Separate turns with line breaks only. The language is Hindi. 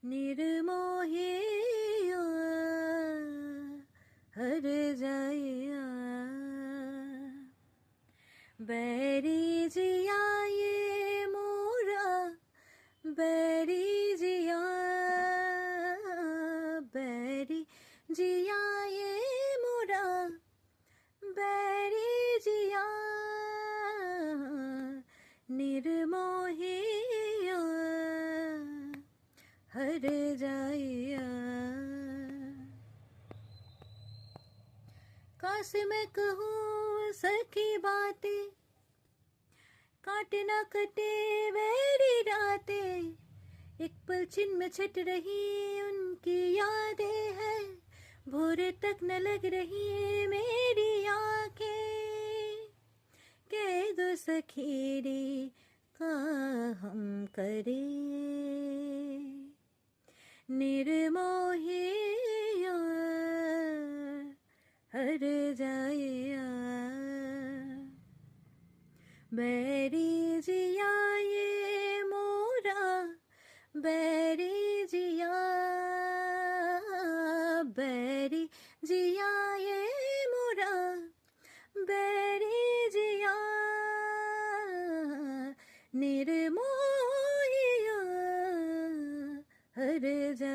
निर्मोहिया हर जाया बैरी जिया ये मोरा बैरी जिया बैरी जिया ये मोरा बैरी जिया निर्मोहिया हर जाया काश मैं कहूँ सखी बातें काट न कटे वेरी रातें एक पल छिन में छट रही उनकी यादें हैं भोर तक न लग रही मेरी आंखें कह दो सखी रे का हम करे निर्मोहिया हर जाया बैरी जिया ये मोरा बैरी जिया बैरी जिया ये मोरा बैरी जिया निर्मोहिया हर जा